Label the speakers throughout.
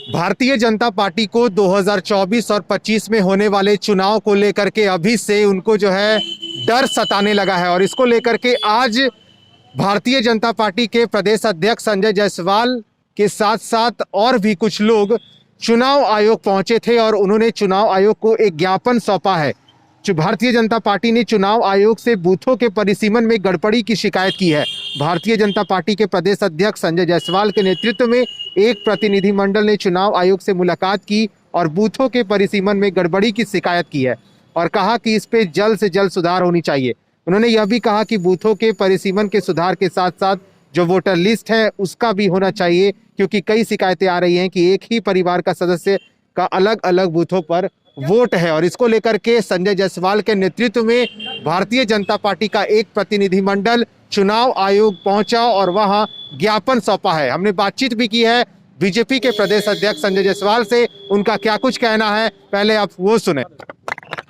Speaker 1: Bharatiya Janata party को 2024 और 25 में होने वाले चुनाव को लेकर के अभी से उनको जो है डर सताने लगा है और इसको लेकर के आज भारतीय जनता पार्टी के प्रदेश अध्यक्ष संजय जायसवाल के साथ साथ और भी कुछ लोग चुनाव आयोग पहुंचे थे और उन्होंने चुनाव आयोग को एक ज्ञापन सौंपा है। भारतीय जनता पार्टी ने चुनाव आयोग से बूथों के परिसीमन में गड़बड़ी की शिकायत की है। भारतीय जनता पार्टी के प्रदेश अध्यक्ष संजय जायसवाल के नेतृत्व में एक प्रतिनिधिमंडल ने चुनाव आयोग से मुलाकात की और बूथों के परिसीमन में गड़बड़ी की शिकायत की है और कहा कि इस पे जल्द से जल्द सुधार होनी चाहिए। उन्होंने यह भी कहा कि बूथों के परिसीमन के सुधार के साथ साथ जो वोटर लिस्ट है उसका भी होना चाहिए, क्योंकि कई शिकायतें आ रही हैं कि एक ही परिवार का सदस्य का अलग अलग बूथों पर वोट है और इसको लेकर के संजय जायसवाल के नेतृत्व में भारतीय जनता पार्टी का एक प्रतिनिधिमंडल चुनाव आयोग पहुंचा और वहां ज्ञापन सौंपा है। हमने बातचीत भी की है बीजेपी के प्रदेश अध्यक्ष संजय जायसवाल से, उनका क्या कुछ कहना है पहले आप वो सुने।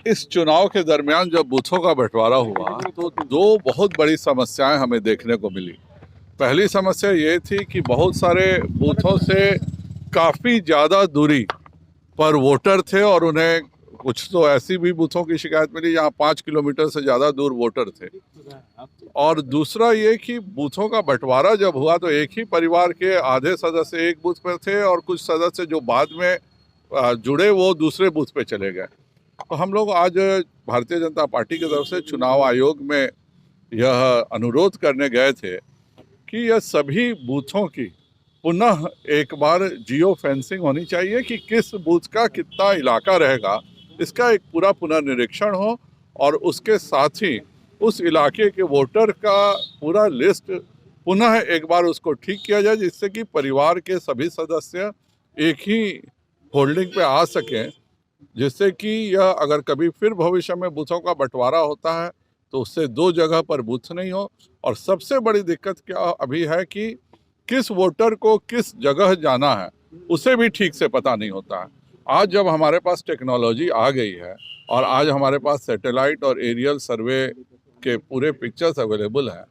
Speaker 2: इस चुनाव के दरमियान जब बूथों का बंटवारा हुआ तो दो बहुत बड़ी समस्याएं हमें देखने को मिली। पहली समस्या ये थी कि बहुत सारे बूथों से काफ़ी ज़्यादा दूरी पर वोटर थे और उन्हें कुछ तो ऐसी भी बूथों की शिकायत मिली जहाँ 5 किलोमीटर से ज़्यादा दूर वोटर थे। और दूसरा ये कि बूथों का बंटवारा जब हुआ तो एक ही परिवार के आधे सदस्य एक बूथ पर थे और कुछ सदस्य जो बाद में जुड़े वो दूसरे बूथ पे चले गए। तो हम लोग आज भारतीय जनता पार्टी की तरफ से चुनाव आयोग में यह अनुरोध करने गए थे कि यह सभी बूथों की पुनः एक बार जियो फेंसिंग होनी चाहिए कि किस बूथ का कितना इलाका रहेगा, इसका एक पूरा पुनर्निरीक्षण हो और उसके साथ ही उस इलाके के वोटर का पूरा लिस्ट पुनः एक बार उसको ठीक किया जाए, जिससे कि परिवार के सभी सदस्य एक ही होल्डिंग पे आ सकें, जिससे कि यह अगर कभी फिर भविष्य में बूथों का बंटवारा होता है तो उससे दो जगह पर बूथ नहीं हो। और सबसे बड़ी दिक्कत क्या अभी है कि किस वोटर को किस जगह जाना है उसे भी ठीक से पता नहीं होता है। आज जब हमारे पास टेक्नोलॉजी आ गई है और आज हमारे पास सैटेलाइट और एरियल सर्वे के पूरे पिक्चर्स अवेलेबल हैं,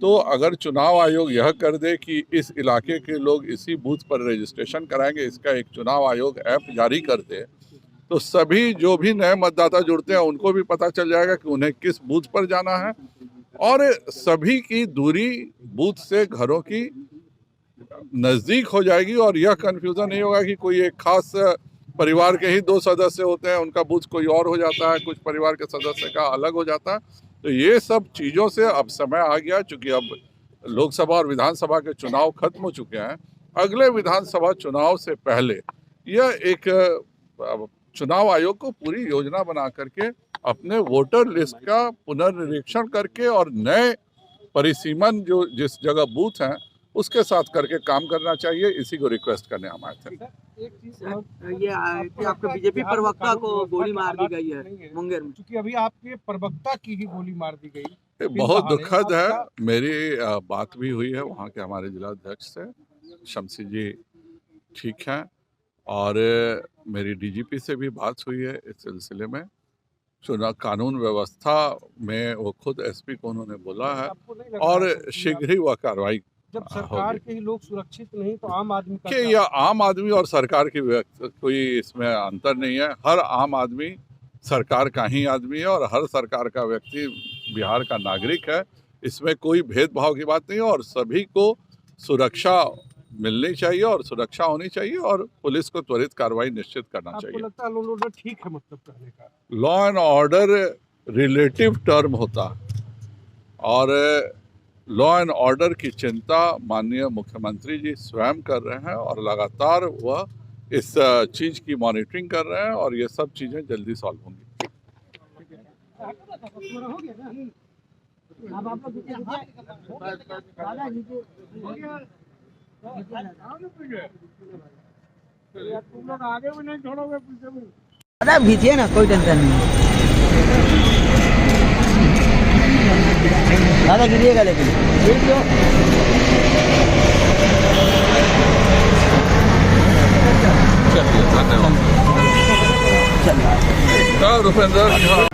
Speaker 2: तो अगर चुनाव आयोग यह कर दे कि इस इलाके के लोग इसी बूथ पर रजिस्ट्रेशन कराएंगे, इसका एक चुनाव आयोग ऐप जारी कर दे, तो सभी जो भी नए मतदाता जुड़ते हैं उनको भी पता चल जाएगा कि उन्हें किस बूथ पर जाना है और सभी की दूरी बूथ से घरों की नज़दीक हो जाएगी और यह कन्फ्यूज़न नहीं होगा कि कोई एक खास परिवार के ही दो सदस्य होते हैं, उनका बूथ कोई और हो जाता है, कुछ परिवार के सदस्य का अलग हो जाता है। तो ये सब चीज़ों से अब समय आ गया, चूँकि अब लोकसभा और विधानसभा के चुनाव खत्म हो चुके हैं। अगले विधानसभा चुनाव से पहले यह एक चुनाव आयोग को पूरी योजना बना करके अपने वोटर लिस्ट का पुनर्निरीक्षण करके और नए परिसीमन जो जिस जगह बूथ हैं उसके साथ करके काम करना चाहिए। इसी को रिक्वेस्ट करने हम आए थे।
Speaker 3: एक चीज ये है कि आपके बीजेपी प्रवक्ता को गोली मार दी गई है मुंगेर में, क्योंकि अभी आपके प्रवक्ता की ही गोली मार दी गई।
Speaker 2: बहुत दुखद है। मेरी बात भी हुई है वहाँ के हमारे जिला अध्यक्ष से, शमसी जी ठीक हैं, और मेरी डीजीपी से भी बात हुई है इस सिलसिले में। चुनाव कानून व्यवस्था में वो खुद एसपी को उन्होंने बोला है और शीघ्र ही वह कार्रवाई।
Speaker 3: जब सरकार के ही लोग सुरक्षित नहीं तो आम आदमी का
Speaker 2: क्या? यह आम आदमी और सरकार की कोई इसमें अंतर नहीं है। हर आम आदमी सरकार का ही आदमी है और हर सरकार का व्यक्ति बिहार का नागरिक है। इसमें कोई भेदभाव की बात नहीं है और सभी को सुरक्षा मिलनी चाहिए और सुरक्षा होनी चाहिए और पुलिस को त्वरित कार्रवाई निश्चित करना चाहिए।
Speaker 3: आपको लगता है लॉ एंड ऑर्डर ठीक है, मतलब कहने का
Speaker 2: law and order relative term होता है और लॉ एंड ऑर्डर की चिंता माननीय मुख्यमंत्री जी स्वयं कर रहे हैं और लगातार वह इस चीज़ की मॉनिटरिंग कर रहे हैं और ये सब चीज़ें जल्दी सॉल्व होंगी।
Speaker 3: तुम लोग आगे भी नहीं छोड़ोगे, पीछे भी।
Speaker 4: अरे भीजिए ना, कोई टेंशन नहीं। ज़्यादा गिरिएगा लेकिन ठीक हो।
Speaker 2: चलिए धन्यवाद।
Speaker 4: चलिए
Speaker 2: रुपेंद्र।